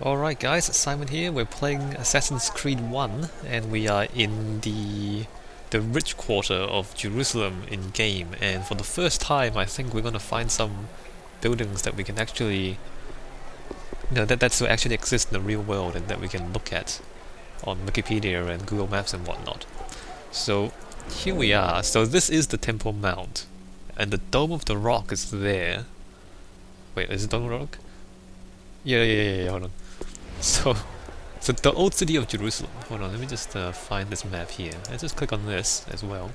Alright guys, Simon here. We're playing Assassin's Creed 1 and we are in the rich quarter of Jerusalem in game, and for the first time I think we're gonna find some buildings that we can actually that actually exist in the real world and that we can look at on Wikipedia and Google Maps and whatnot. So here we are. So this is the Temple Mount and the Dome of the Rock is there. Wait, is it Dome of the Rock? Yeah, hold on. So, so the old city of Jerusalem. Hold on, let me just find this map here. Let's just click on this as well.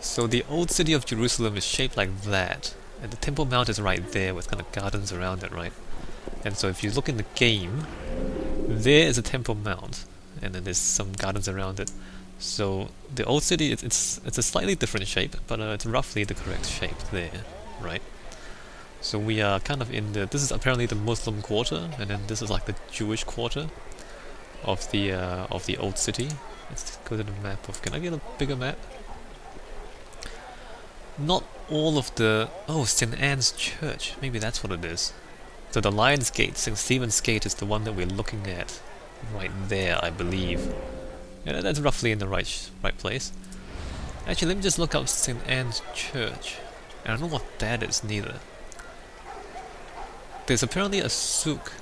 So the old city of Jerusalem is shaped like that, and the Temple Mount is right there with kind of gardens around it, right? And so if you look in the game, there is a Temple Mount, and then there's some gardens around it. So the old city, it's a slightly different shape, but it's roughly the correct shape there, right? So we are kind of in this is apparently the Muslim quarter, and then this is like the Jewish quarter of the old city. Let's go to the map can I get a bigger map? Not all of oh, St. Anne's Church, maybe that's what it is. So the Lion's Gate, St. Stephen's Gate is the one that we're looking at right there, I believe. Yeah, that's roughly in the right place. Actually, let me just look up St. Anne's Church. I don't know what that is neither. There's apparently a souk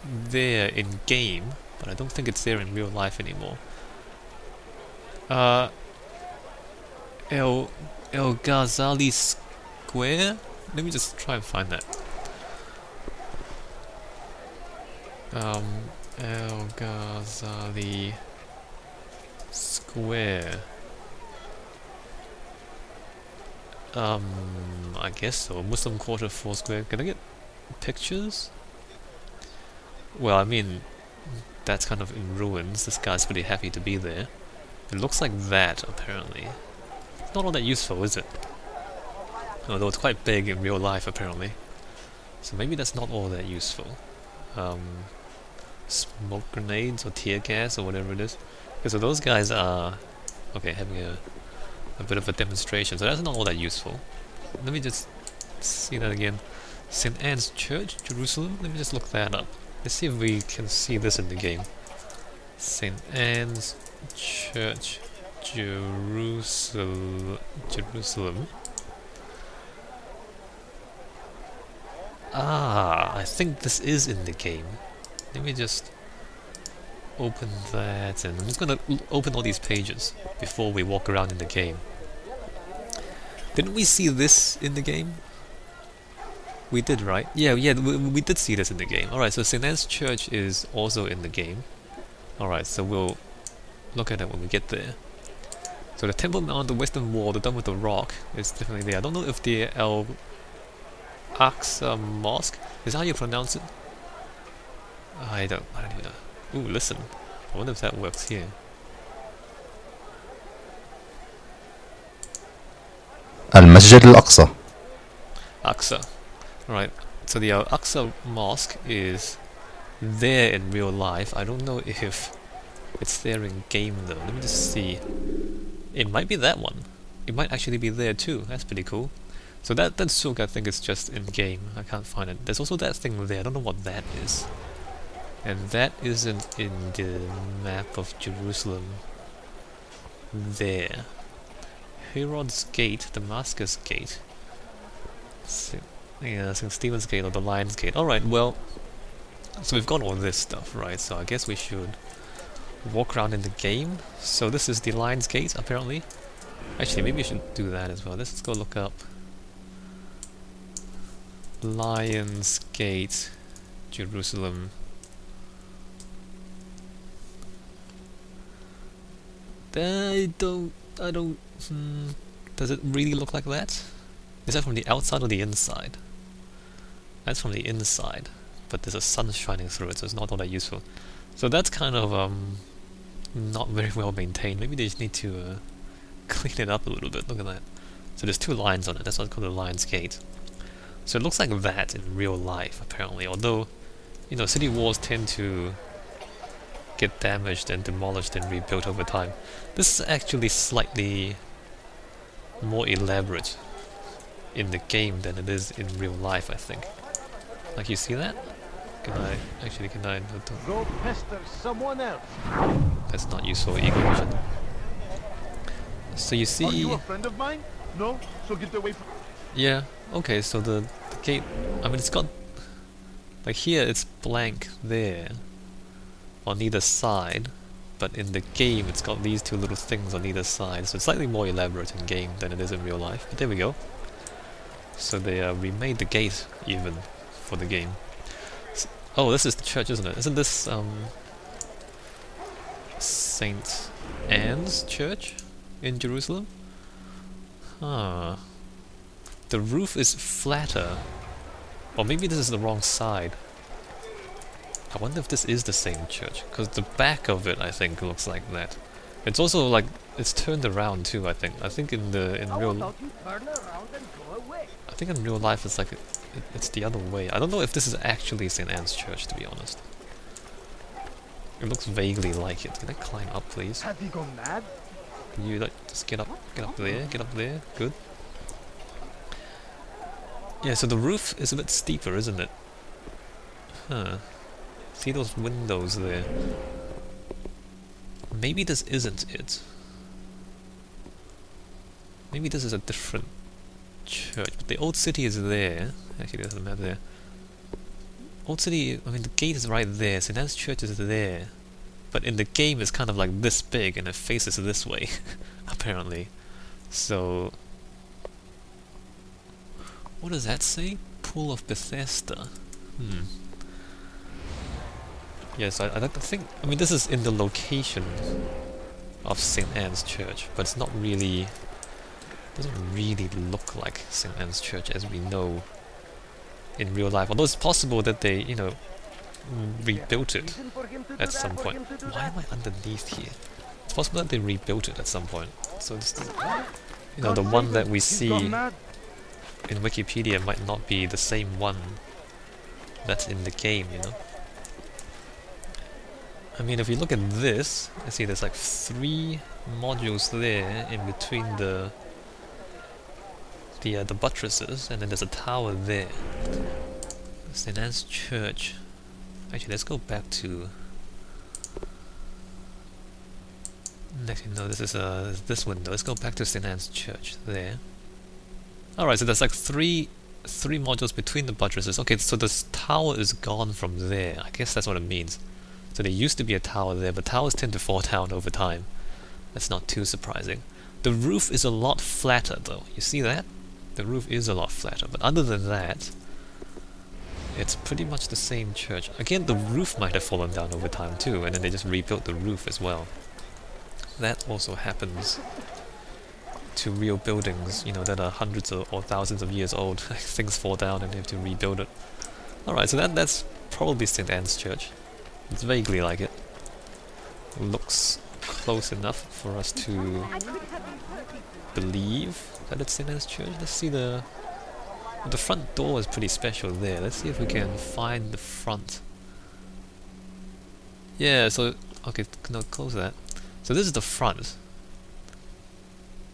there in game, but I don't think it's there in real life anymore. El Ghazali Square? Let me just try and find that. El Ghazali Square. I guess so. Muslim Quarter 4 Square. Can I get pictures? Well, I mean, that's kind of in ruins. This guy's pretty happy to be there. It looks like that, apparently. It's not all that useful, is it? Although it's quite big in real life, apparently. So maybe that's not all that useful. Smoke grenades or tear gas or whatever it is. Okay, so those guys are having a bit of a demonstration. So that's not all that useful. Let me just see that again. St. Anne's Church, Jerusalem? Let me just look that up. Let's see if we can see this in the game. St. Anne's Church, Jerusalem. Ah, I think this is in the game. Let me just open that, and I'm just gonna open all these pages before we walk around in the game. Didn't we see this in the game? We did, right? Yeah, we did see this in the game. Alright, so St. Anne's Church is also in the game. Alright, so we'll look at it when we get there. So the Temple Mount, the Western Wall, the Dome with the Rock is definitely there. I don't know if the Aqsa Mosque, is that how you pronounce it? I don't even know. Ooh, listen. I wonder if that works here. المسجد الأقصى. Aqsa. Alright, so the Aqsa Mosque is there in real life. I don't know if it's there in game though. Let me just see. It might be that one. It might actually be there too. That's pretty cool. So that souk I think is just in game. I can't find it. There's also that thing there. I don't know what that is. And that isn't in the map of Jerusalem there. Herod's Gate, Damascus Gate. Yeah, St. Stephen's Gate or the Lion's Gate. Alright, well, so we've got all this stuff, right? So I guess we should walk around in the game. So this is the Lion's Gate, apparently. Actually, maybe we should do that as well. Let's go look up Lion's Gate, Jerusalem. I don't, does it really look like that? Is that from the outside or the inside? That's from the inside, but there's a sun shining through it, so it's not all that useful. So that's kind of not very well maintained. Maybe they just need to clean it up a little bit. Look at that. So there's two lines on it. That's what's called the Lion's Gate. So it looks like that in real life, apparently. Although, you know, city walls tend to get damaged and demolished and rebuilt over time. This is actually slightly more elaborate in the game than it is in real life, I think. Like, you see that? Can I actually? Can I? No, Go pester someone else. that's not useful. Eagle vision. So you Are see, you a friend of mine? No? So get away from... yeah. Okay, so the gate. I mean, it's got like here. It's blank there on either side, but in the game, it's got these two little things on either side. So it's slightly more elaborate in game than it is in real life. But there we go. So they remade the gate even for the game. Oh, this is the church, isn't it? Isn't this Saint Anne's church in Jerusalem? Huh. The roof is flatter. Or maybe this is the wrong side. I wonder if this is the same church, because the back of it, I think, looks like that. It's also like it's turned around too. I think. I think in real. I think in real life it's like it's the other way. I don't know if this is actually St. Anne's Church, to be honest. It looks vaguely like it. Can I climb up, please? Have you gone mad? Can you like just get up there, get up there? Good. Yeah. So the roof is a bit steeper, isn't it? Huh. See those windows there? Maybe this isn't it. Maybe this is a different church. But the old city is there. Actually, there's a map there. Old city, I mean, the gate is right there. St. Anne's Church is there. But in the game, it's kind of like this big and it faces this way, apparently. So, what does that say? Pool of Bethesda. Yes, I think. I mean, this is in the location of St. Anne's Church, but it's not really. Doesn't really look like St. Anne's Church as we know in real life. Although it's possible that they, you know, rebuilt it at some point. Why am I underneath here? It's possible that they rebuilt it at some point. So it's, you know, the one that we see in Wikipedia might not be the same one that's in the game, you know. I mean, if you look at this, I see there's like 3 modules there in between the buttresses, and then there's a tower there. St. Anne's Church. Actually, let's go back to. Actually, no, this is this window. Let's go back to St. Anne's Church there. All right, so there's like three modules between the buttresses. Okay, so this tower is gone from there. I guess that's what it means. So there used to be a tower there, but towers tend to fall down over time. That's not too surprising. The roof is a lot flatter, though. You see that? The roof is a lot flatter, but other than that, it's pretty much the same church. Again, the roof might have fallen down over time too, and then they just rebuilt the roof as well. That also happens to real buildings, you know, that are hundreds or thousands of years old. Things fall down and they have to rebuild it. Alright, so that's probably St. Anne's Church. It's vaguely like it. Looks close enough for us to believe that it's St. Anne's Church. Let's see the front door is pretty special there. Let's see if we can find the front. Yeah, so okay, no, close that. So this is the front.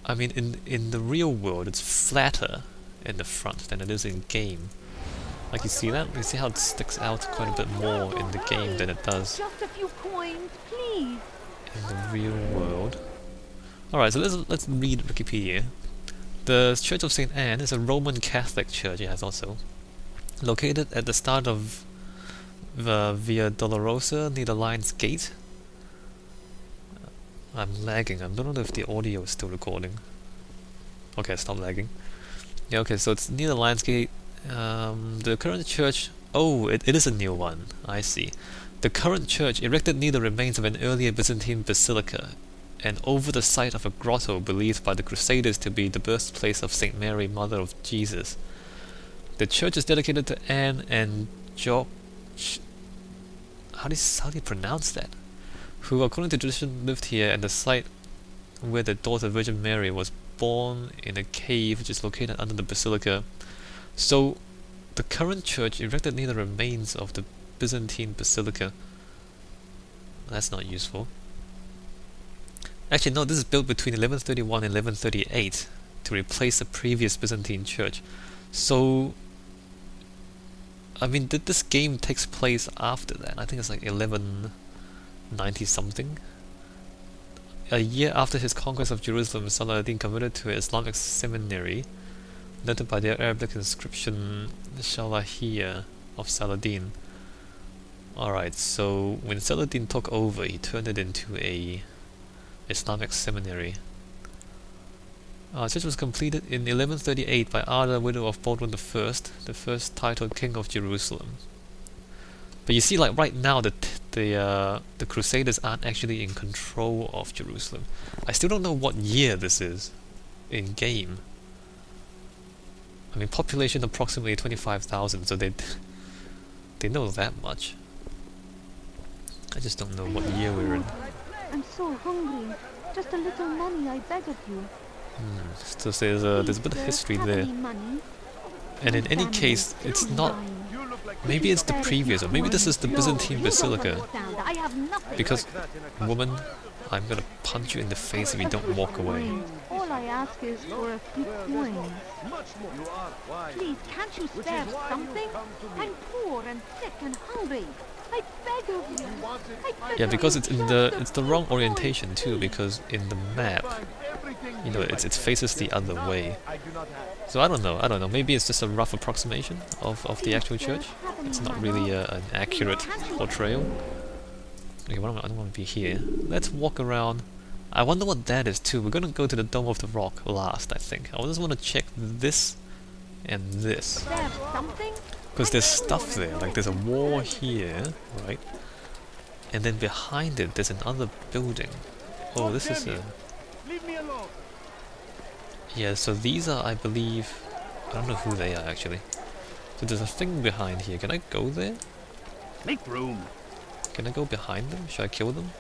I mean, in the real world, it's flatter in the front than it is in game. Like, you see that? You see how it sticks out quite a bit more in the game than it does Just a few coins, please. in the real world. Alright, so let's read Wikipedia. The Church of St. Anne is a Roman Catholic church, yes, also. Located at the start of the Via Dolorosa near the Lion's Gate. I'm lagging. I don't know if the audio is still recording. Okay, stop lagging. Yeah, okay, so it's near the Lion's Gate. The current church... Oh, it is a new one. I see. The current church, erected near the remains of an earlier Byzantine basilica, and over the site of a grotto believed by the Crusaders to be the birthplace of Saint Mary, Mother of Jesus. The church is dedicated to Anne and George... How do you pronounce that? Who, according to tradition, lived here at the site where the daughter Virgin Mary was born in a cave which is located under the basilica. So, the current church erected near the remains of the Byzantine basilica. That's not useful. Actually, no, this is built between 1131 and 1138 to replace the previous Byzantine church. So, I mean, this game takes place after that. I think it's like 1190 something. A year after his conquest of Jerusalem, Saladin converted to an Islamic seminary, noted by the Arabic inscription Shalahiyya of Saladin. Alright, so when Saladin took over, he turned it into a Islamic seminary. Church was completed in 1138 by Ada, widow of Baldwin I, the first titled king of Jerusalem. But you see, like right now, the Crusaders aren't actually in control of Jerusalem. I still don't know what year this is in game. I mean, population approximately 25,000, so they know that much. I just don't know what year we're in. I'm so hungry. Just a little money, I beg of you. So there's a bit of history there. And in any case, it's not... Maybe it's the previous, or maybe this is the Byzantine Basilica. Because, woman, I'm gonna punch you in the face if you don't walk away. All I ask is for a few coins. Please, can't you spare something? I'm poor and sick and hungry. I beg of you. Yeah, because it's the wrong orientation too. Because in the map, you know, it faces the other way. So I don't know. Maybe it's just a rough approximation of the actual church. It's not really an accurate portrayal. Okay, I don't want to be here. Let's walk around. I wonder what that is too. We're gonna go to the Dome of the Rock last, I think. I just want to check this and this. Because there's stuff there, like there's a wall here, right? And then behind it, there's another building. Oh, this is a... Yeah, so these are, I believe... I don't know who they are, actually. So there's a thing behind here. Can I go there? Make room. Can I go behind them? Should I kill them?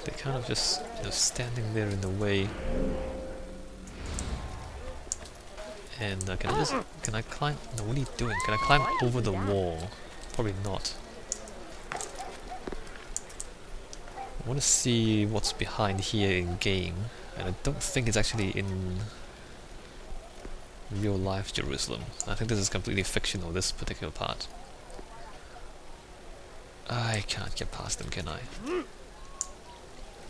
They're kind of just, you know, standing there in the way. And can I climb? No, what are you doing? Can I climb over the wall? Probably not. I want to see what's behind here in game, and I don't think it's actually in real life Jerusalem. I think this is completely fictional, this particular part. I can't get past them, can I?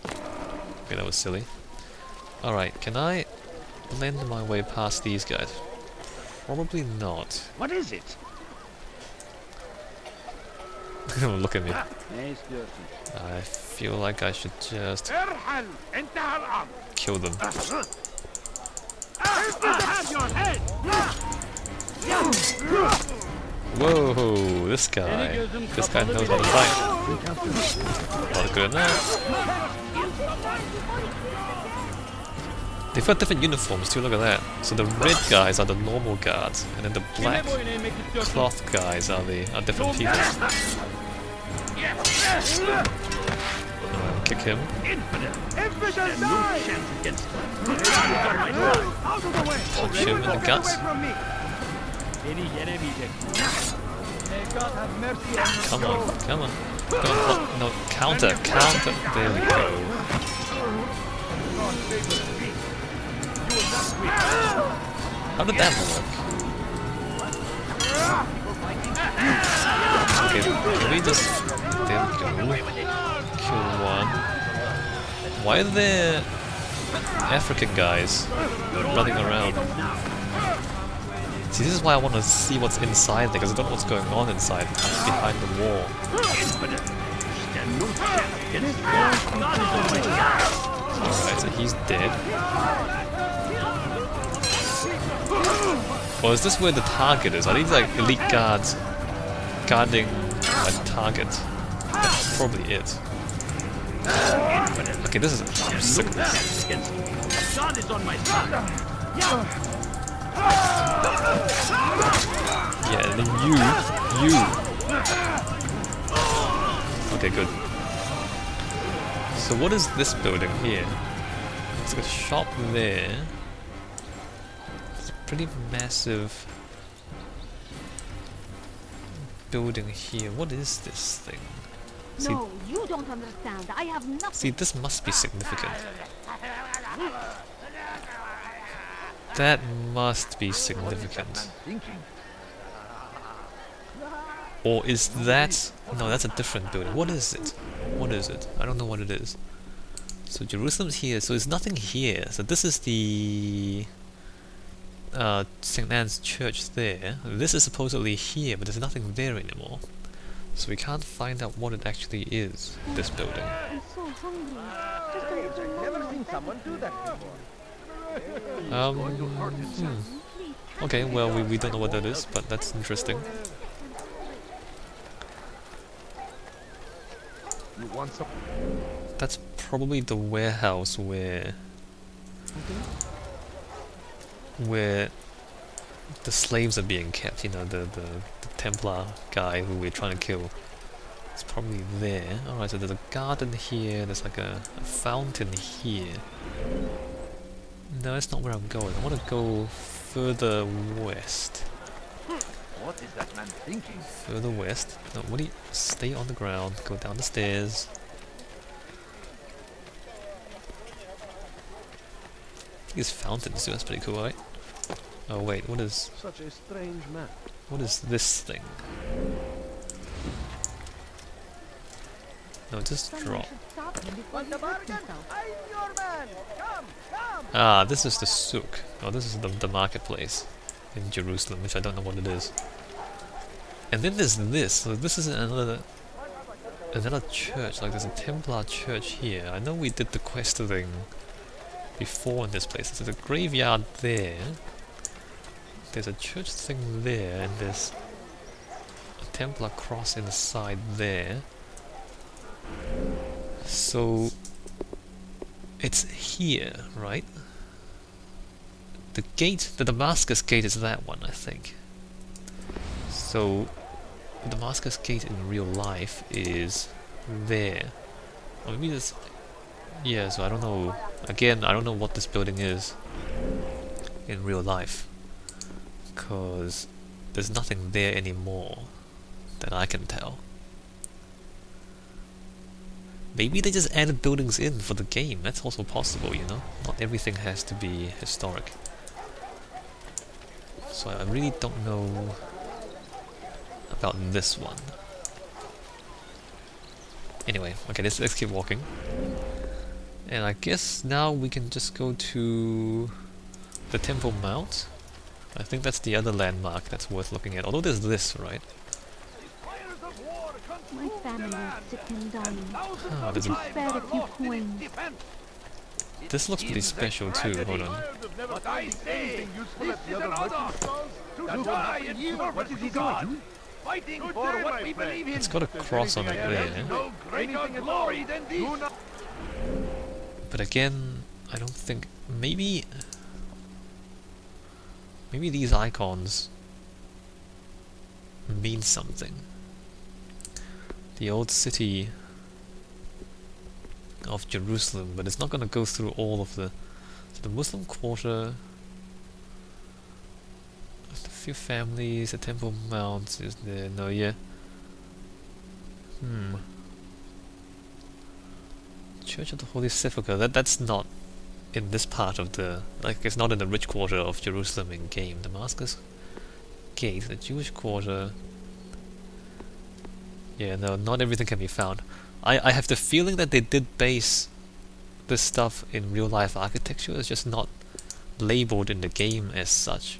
Okay, that was silly. Alright, can I blend my way past these guys? Probably not. What is it? Look at me. I feel like I should just kill them. Whoa, this guy knows how to fight. Not good enough. They've got different uniforms too, look at that. So the red guys are the normal guards, and then the black cloth guys are different people. Kick him. Punch him in the guts. Come on, come on. No, counter. There we go. How did that work? Okay, can we just... There we go. Kill one. Why are there African guys running around? See, this is why I want to see what's inside there, because I don't know what's going on inside, behind the wall. Alright, so he's dead. Or is this where the target is? Are these like elite guards guarding a target? That's probably it. Okay, this is... I'm sick of this. Yeah, and then you. Okay, good. So what is this building here? It's like a shop there. It's a pretty massive building here. What is this thing? See, No, you don't understand. I have nothing. see, this must be significant. That must be significant. Or is that... No, that's a different building. What is it? What is it? I don't know what it is. So Jerusalem's here, so there's nothing here. So this is the... St. Anne's Church there. This is supposedly here, but there's nothing there anymore. So we can't find out what it actually is, this building. I'm so hungry. Just a little Never seen someone do that before. Okay, well, we don't know what that is, but that's interesting. You want some? That's probably the warehouse where the slaves are being kept, you know, the Templar guy who we're trying to kill. It's probably there. Alright, so there's a garden here, there's like a fountain here. No, that's not where I'm going. I want to go further west. What is that man thinking? Further west. No, what do you... Stay on the ground, go down the stairs. These fountains too, that's pretty cool, right? Oh wait, what is... Such a strange man. What is this thing? No, just Someone drop. should stop him before he hurts himself. I'm your man. Come. Ah, this is the souk. Oh, this is the marketplace in Jerusalem, which I don't know what it is. And then there's this. So this is another church. Like there's a Templar church here. I know we did the quest thing before in this place. There's a graveyard there. There's a church thing there, and there's a Templar cross inside there. So it's here, right? The gate, the Damascus Gate is that one, I think. So the Damascus Gate in real life is there. Or maybe this... Yeah, so I don't know. Again, I don't know what this building is in real life. Because there's nothing there anymore that I can tell. Maybe they just added buildings in for the game. That's also possible, you know? Not everything has to be historic. So I really don't know about this one. Anyway, okay, let's keep walking. And I guess now we can just go to the Temple Mount. I think that's the other landmark that's worth looking at. Although there's this, right? My family is sick and dying. Ah, there's a... Spare a few coins. This looks pretty special too, hold on. What I say, this is an order to die in service to God, fighting for what we believe in. It's got a cross on it there. No greater glory than this. But again, I don't think... Maybe these icons mean something. The old city of Jerusalem, but it's not going to go through all of the... So the Muslim quarter, a few families, the Temple Mount is there. No, yeah. Church of the Holy Sepulchre. That's not in this part of the... Like, it's not in the rich quarter of Jerusalem in game. Damascus Gate, the Jewish quarter... Yeah, no, not everything can be found. I have the feeling that they did base this stuff in real-life architecture. It's just not labeled in the game as such.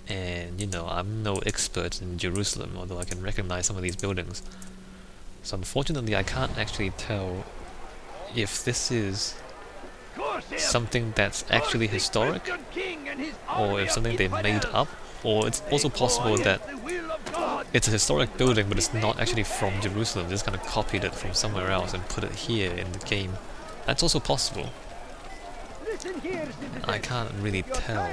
And, you know, I'm no expert in Jerusalem, although I can recognize some of these buildings. So unfortunately, I can't actually tell if this is something that's actually historic, or if something they made up, or it's also possible that it's a historic building but it's not actually from Jerusalem, they just kind of copied it from somewhere else and put it here in the game. That's also possible. I can't really tell.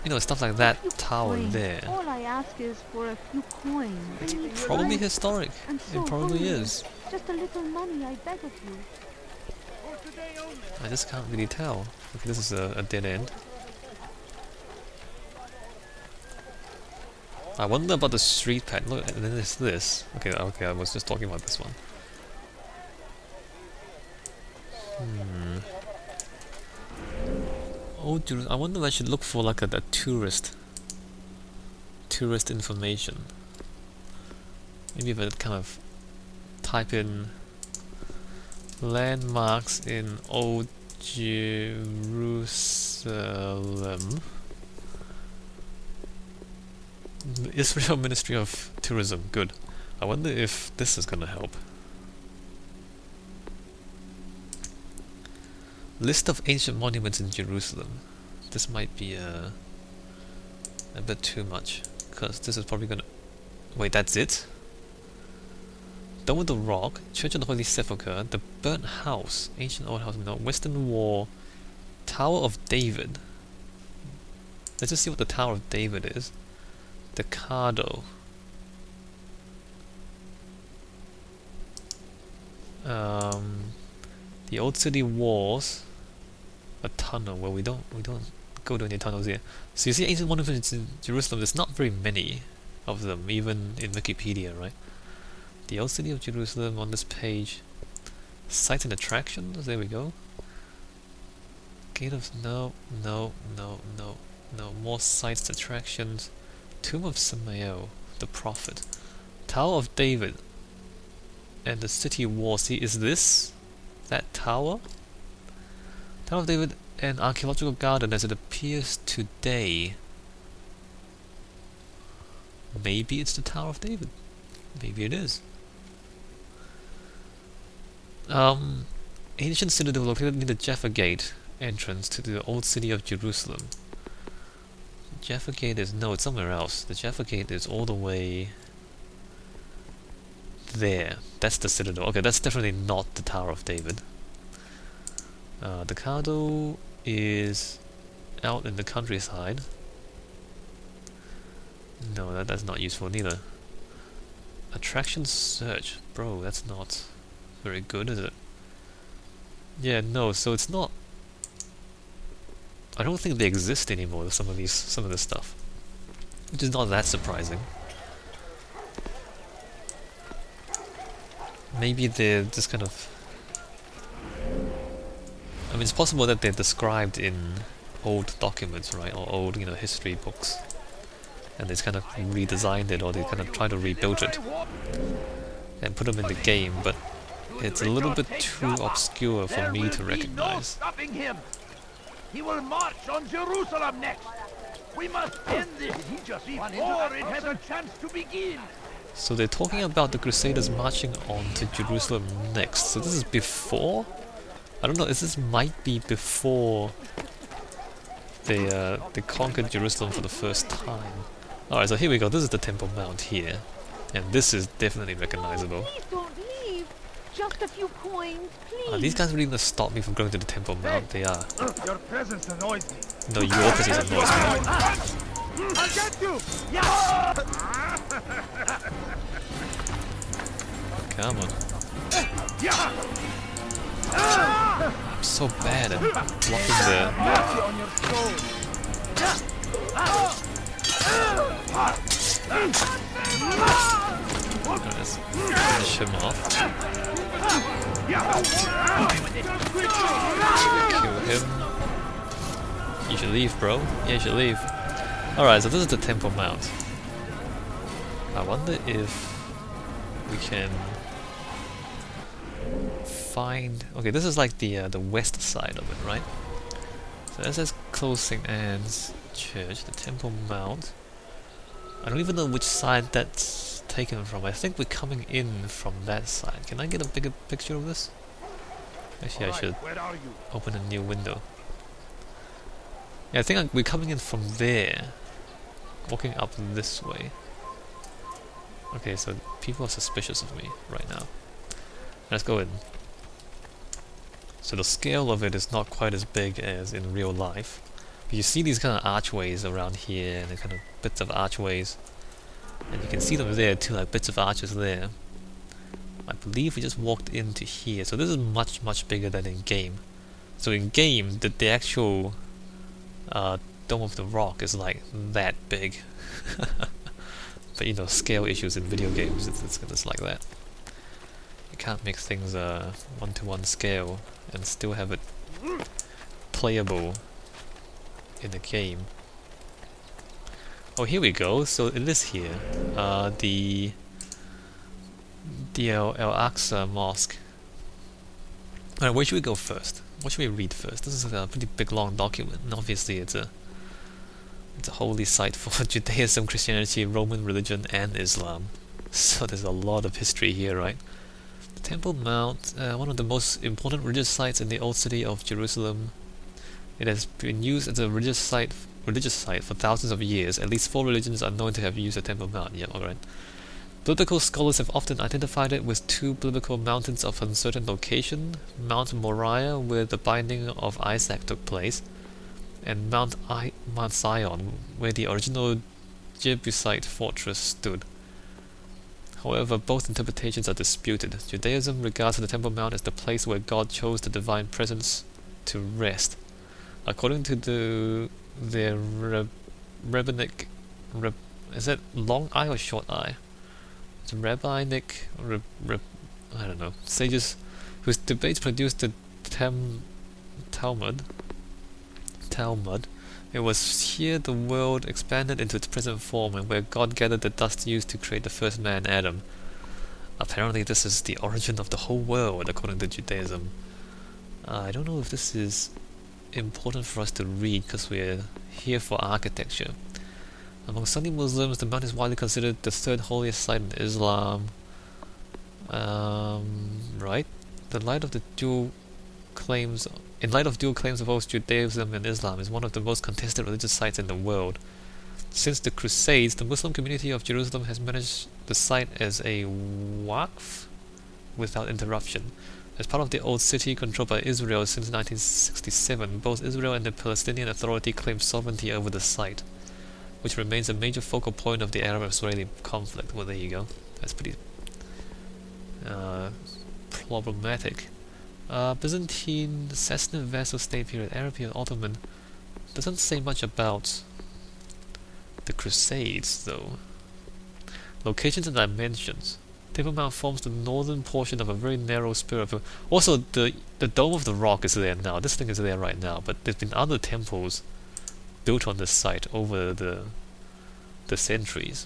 You know, stuff like that tower Coins. there. All I ask is for a few coins. It's probably historic. I'm so It probably hungry. is. Just a little money, I beg of you. I just can't really tell. Okay, this is a dead end. I wonder about the street pad. Look, and then there's this. Okay, I was just talking about this one. Oh, dude, I wonder if I should look for like a tourist tourist information. Maybe if I kind of type in landmarks in Old Jerusalem. Israel Ministry of Tourism, good. I wonder if this is gonna help. List of ancient monuments in Jerusalem. This might be a bit too much, because this is probably gonna... Wait, that's it? Dome of the Rock, Church of the Holy Sepulchre, the Burnt House, Ancient Old House, no, Western Wall, Tower of David. Let's just see what the Tower of David is. The Cardo. The Old City Walls. A tunnel. Well, we don't go to any tunnels here. So you see ancient monuments in Jerusalem. There's not very many of them, even in Wikipedia, right? The Old City of Jerusalem on this page. Sites and attractions. There we go. Gate of no. More sites, attractions. Tomb of Samael, the Prophet. Tower of David. And the city wall. See, is this that tower? Tower of David and archaeological garden as it appears today. Maybe it's the Tower of David. Maybe it is. Ancient citadel located near the Jaffa Gate entrance to the old city of Jerusalem. Jaffa Gate is... no, it's somewhere else. The Jaffa Gate is all the way there. That's the citadel. Okay, that's definitely not the Tower of David. The Cardo is out in the countryside. No, that's not useful neither. Attraction search. Bro, that's not very good, is it? Yeah, no, so it's not... I don't think they exist anymore, some of this stuff. Which is not that surprising. Maybe they're just kind of... I mean, it's possible that they're described in old documents, right? Or old, history books. And they just kind of redesigned it, or they kind of try to rebuild it. And put them in the game, but it's a little bit too obscure for me to recognize. He will march on Jerusalem next. We must end this before it has a chance to begin. So they're talking about the Crusaders marching on to Jerusalem next. So this is before? I don't know, this might be before they conquered Jerusalem for the first time. Alright, so here we go. This is the Temple Mount here. And this is definitely recognizable. Please don't leave. Just a few coins, please. Are these guys really gonna stop me from going to the Temple Mount? They are. Your presence annoys me. No, your presence annoys me. I'll get you! Come on. I'm so bad at blocking the... Let's finish him off. Kill him. You should leave, bro. Yeah, you should leave. Alright, so this is the Temple Mount. I wonder if we can find... Okay, this is like the west side of it, right? So that says Close St. Anne's Church, the Temple Mount. I don't even know which side that's taken from. I think we're coming in from that side. Can I get a bigger picture of this? Actually, I should open a new window. Yeah, I think we're coming in from there. Walking up this way. Okay, so people are suspicious of me right now. Let's go in. So the scale of it is not quite as big as in real life. But you see these kind of archways around here, and the kind of bits of archways. And you can see them there too, like bits of arches there. I believe we just walked into here. So this is much, much bigger than in game. So in game, the actual Dome of the Rock is like that big. But scale issues in video games, it's like that. You can't make things one-to-one scale and still have it playable in the game. Oh, here we go. So it is here. The Aqsa Mosque. Alright, where should we go first? What should we read first? This is a pretty big long document, and obviously it's a holy site for Judaism, Christianity, Roman religion, and Islam. So there's a lot of history here, right? The Temple Mount, one of the most important religious sites in the old city of Jerusalem. It has been used as a religious site for thousands of years. At least 4 religions are known to have used the Temple Mount. Yeah, alright. Biblical scholars have often identified it with 2 biblical mountains of uncertain location, Mount Moriah, where the binding of Isaac took place, and Mount Zion, where the original Jebusite fortress stood. However, both interpretations are disputed. Judaism regards the Temple Mount as the place where God chose the divine presence to rest. According to their rabbinic... is that long I or short I? Rabbinic, I don't know, sages whose debates produced the Talmud. It was here the world expanded into its present form, and where God gathered the dust used to create the first man, Adam. Apparently this is the origin of the whole world, according to Judaism. I don't know if this is important for us to read, because we're here for architecture. Among Sunni Muslims, the mount is widely considered the 3rd holiest site in Islam. Right? In light of dual claims of both Judaism and Islam, is one of the most contested religious sites in the world. Since the Crusades, the Muslim community of Jerusalem has managed the site as a waqf without interruption. As part of the old city controlled by Israel since 1967, both Israel and the Palestinian Authority claim sovereignty over the site, which remains a major focal point of the Arab-Israeli conflict. Well, there you go. That's pretty problematic. Byzantine, Sassanid vassal state period, Arab period, Ottoman. Doesn't say much about the Crusades, though. Locations and dimensions. Temple Mount forms the northern portion of a very narrow spur of... Also, the Dome of the Rock is there now. This thing is there right now, but there's been other temples built on this site over the centuries,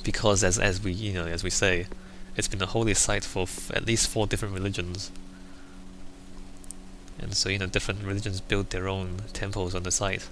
because as we say, it's been a holy site for at least 4 different religions, and so different religions built their own temples on the site.